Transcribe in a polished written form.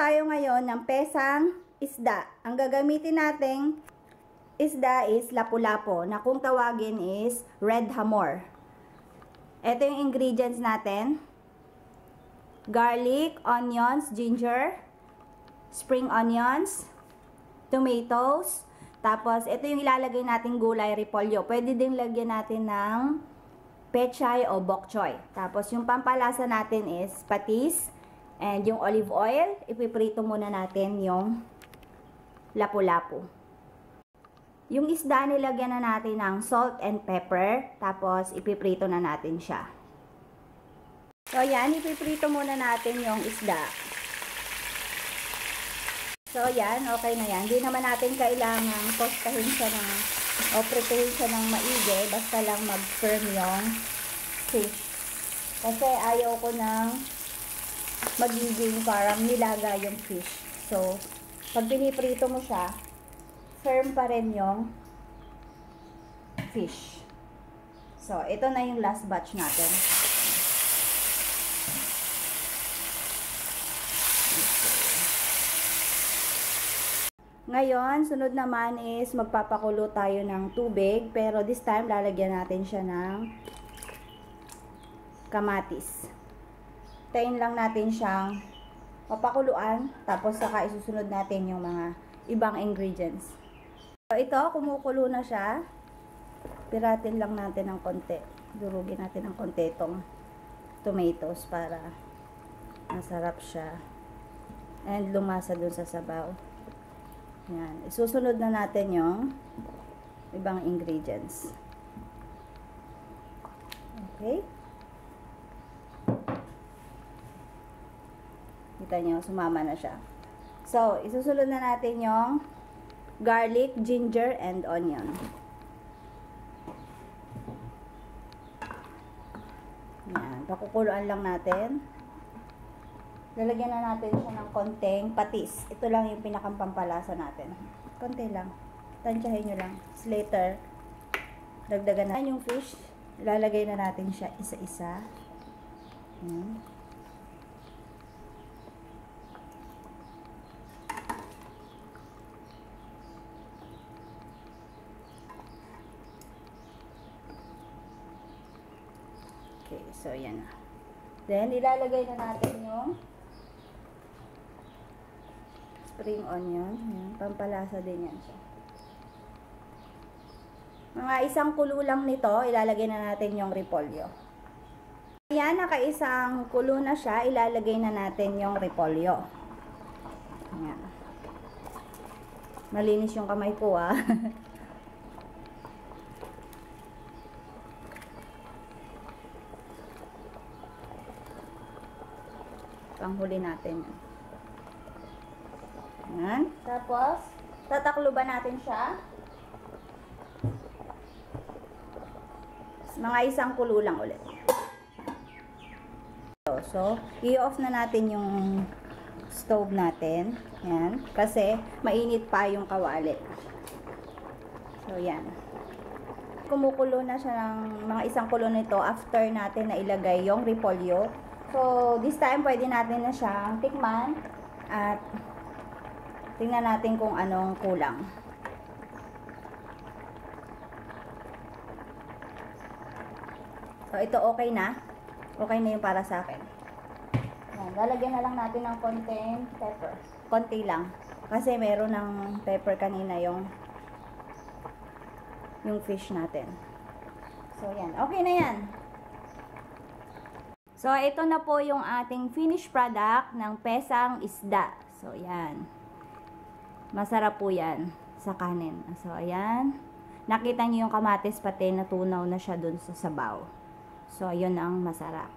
tayo ngayon ng pesang isda. Ang gagamitin nating isda is lapu-lapu, na kung tawagin is red hamor. Ito yung ingredients natin. Garlic, onions, ginger, spring onions, tomatoes. Tapos, ito yung ilalagay natin gulay, repolyo. Pwede din lagyan natin ng pechay o bok choy. Tapos, yung pampalasa natin is patis. And yung olive oil, ipiprito muna natin yung lapu-lapu. Yung isda, nilagyan na natin ng salt and pepper. Tapos, ipiprito na natin siya. So, yan. Ipiprito muna natin yung isda. So, yan. Okay na yan. Hindi naman natin kailangan tostahin siya o prituhin siya ng maigi. Basta lang mag-firm yung fish. Kasi ayaw ko ng magiging parang nilaga yung fish. So, pag piniprito mo siya, firm pa rin yung fish. So, ito na yung last batch natin. Ngayon, sunod naman is magpapakulo tayo ng tubig. Pero this time, lalagyan natin siya ng kamatis. Tayin lang natin siyang papakuluan. Tapos, saka isusunod natin yung mga ibang ingredients. So, ito, kumukulo na siya. Piratin lang natin ng konti. Durugin natin ng konti itong tomatoes para masarap siya. And lumasa dun sa sabaw. Yan. Isusunod na natin yung ibang ingredients. Okay. Kita nyo, sumama na siya. So, isusunod na natin yung garlic, ginger, and onion. Yan. Pakukuluan lang natin. Lalagyan na natin siya ng konting patis. Ito lang yung pinakampampalasa natin. Konti lang. Tansyahin nyo lang. Later, dagdagan na yung fish. Ilalagay na natin siya isa-isa. Okay, so yan na. Then, ilalagay na natin yung spring onion. Yan, pampalasa din yan siya. Mga isang kulo lang nito, ilalagay na natin yung repolyo. Yan, nakaisang kulo na siya, ilalagay na natin yung repolyo. Yan. Malinis yung kamay ko, ah. Panghuli natin. Yan. Tapos, tatakluban natin siya. Mga isang kulo lang ulit. So, i-off na natin yung stove natin. Yan. Kasi, mainit pa yung kawali. So, yan. Kumukulo na siya ng mga isang kulo nito after natin na ilagay yung repolyo. So, this time, pwede natin na siyang tikman at tingnan natin kung anong kulang. So, ito okay na. Okay na yung para sa akin. Yan, lalagyan na lang natin ng konting pepper. Konti lang. Kasi meron ng pepper kanina yung fish natin. So, yan. Okay na yan. So, ito na po yung ating finished product ng pesang isda. So, yan. Masarap po yan sa kanin. So, ayan. Nakita niyo yung kamatis pati natunaw na siya dun sa sabaw. So, ayun ang masarap.